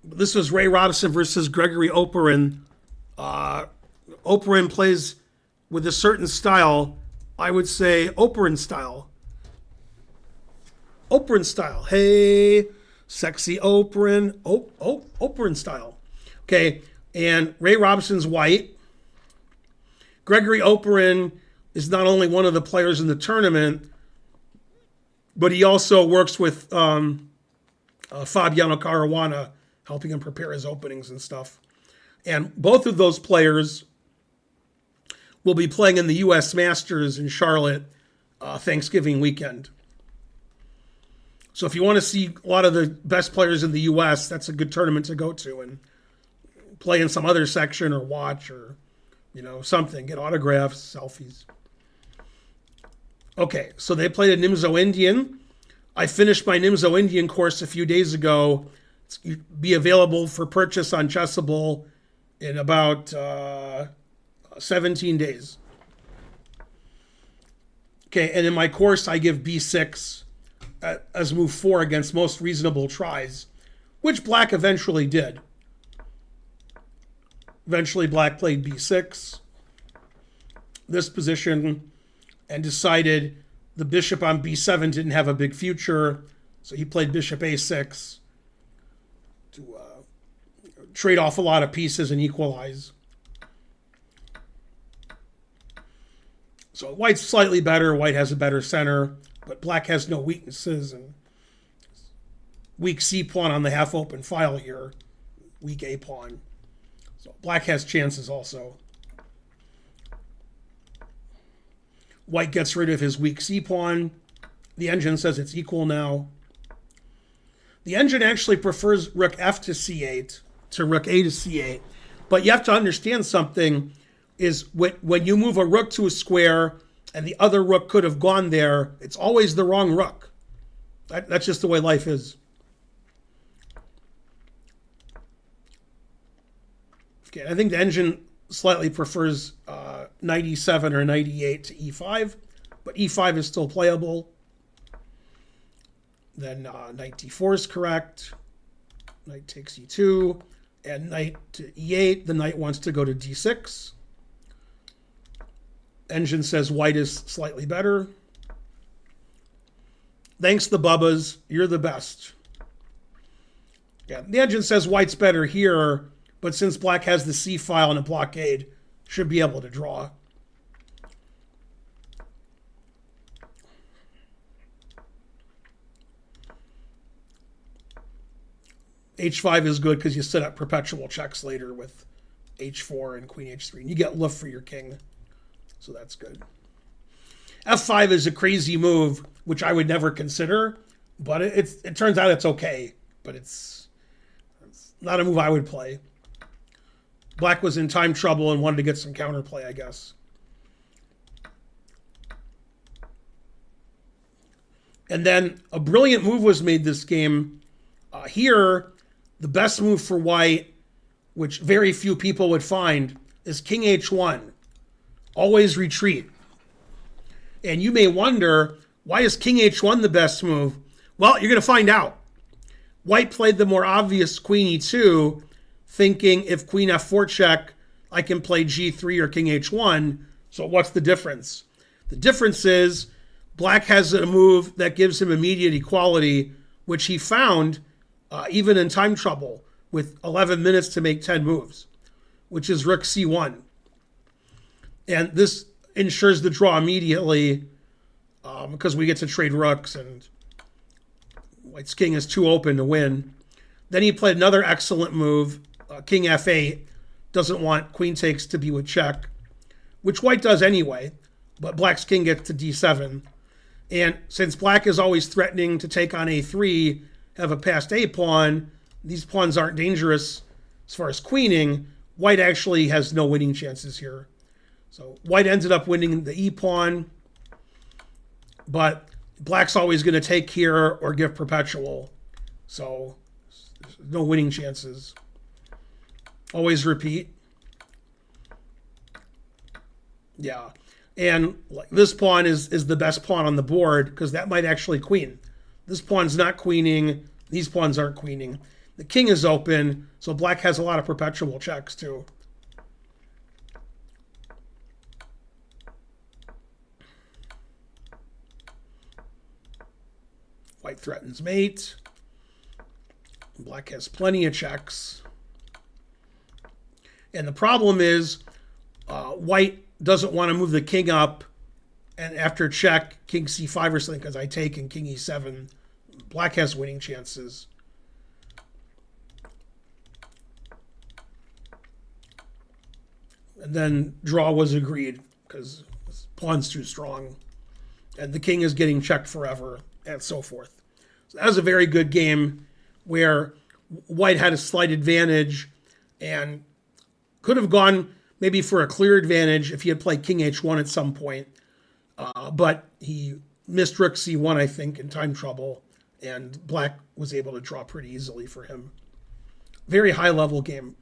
This was Ray Robson versus Grigoriy Oparin. Oparin plays with a certain style. I would say Oparin style. Oparin style. Hey, sexy Oparin. Oparin style. Okay, and Ray Robson's white. Grigoriy Oparin is not only one of the players in the tournament, but he also works with Fabiano Caruana, helping him prepare his openings and stuff. And both of those players will be playing in the U.S. Masters in Charlotte Thanksgiving weekend. So if you want to see a lot of the best players in the U.S., that's a good tournament to go to and play in some other section or watch or, something. Get autographs, selfies. Okay, so they played a Nimzo Indian. I finished my Nimzo Indian course a few days ago. It's be available for purchase on Chessable in about 17 days. Okay, and in my course, I give B6 as move 4 against most reasonable tries, which Black eventually did. Eventually, Black played B6, this position, and decided the bishop on B7 didn't have a big future, so he played bishop A6 to trade off a lot of pieces and equalize. So White's slightly better. White has a better center, but Black has no weaknesses. And weak C pawn on the half open file here, weak A pawn. So Black has chances also. White gets rid of his weak C pawn. The engine says it's equal now. The engine actually prefers rook F to C8 to rook A to C8. But you have to understand something is when you move a rook to a square and the other rook could have gone there, it's always the wrong rook. That's just the way life is. Okay, I think the engine slightly prefers knight e7 or knight e8 to e5, but e5 is still playable. Then knight d4 is correct. Knight takes e2, and knight to e8. The knight wants to go to d6. Engine says white is slightly better. Thanks the Bubbas, you're the best. Yeah, the engine says white's better here, but since Black has the C file and a blockade, should be able to draw. H5 is good because you set up perpetual checks later with H4 and Queen H3, and you get loof for your king, so that's good. F5 is a crazy move, which I would never consider, but it turns out it's okay, but it's not a move I would play. Black was in time trouble and wanted to get some counterplay, I guess. And then a brilliant move was made this game. Here, the best move for white, which very few people would find, is king h1. Always retreat. And you may wonder, why is king h1 the best move? Well, you're going to find out. White played the more obvious queen e2, thinking if queen f4 check, I can play g3 or king h1. So what's the difference? The difference is Black has a move that gives him immediate equality, which he found even in time trouble with 11 minutes to make 10 moves, which is rook c1. And this ensures the draw immediately because we get to trade rooks and White's king is too open to win. Then he played another excellent move, king f8. Doesn't want queen takes to be with check, which White does anyway, but Black's king gets to d7. And since Black is always threatening to take on a3, have a passed a pawn, these pawns aren't dangerous as far as queening. White actually has no winning chances here. So White ended up winning the e pawn, but Black's always going to take here or give perpetual. So no winning chances. Always repeat. Yeah. And this pawn is the best pawn on the board because that might actually queen. This pawn's not queening. These pawns aren't queening. The king is open, so black has a lot of perpetual checks too. White threatens mate. Black has plenty of checks. And the problem is white doesn't want to move the king up, and after check, king c5 or something, because I take and king e7. Black has winning chances. And then draw was agreed because pawn's too strong. And the king is getting checked forever, and so forth. So that was a very good game where white had a slight advantage and could have gone maybe for a clear advantage if he had played king h1 at some point. But he missed rook c1, I think, in time trouble, and black was able to draw pretty easily for him. Very high-level game.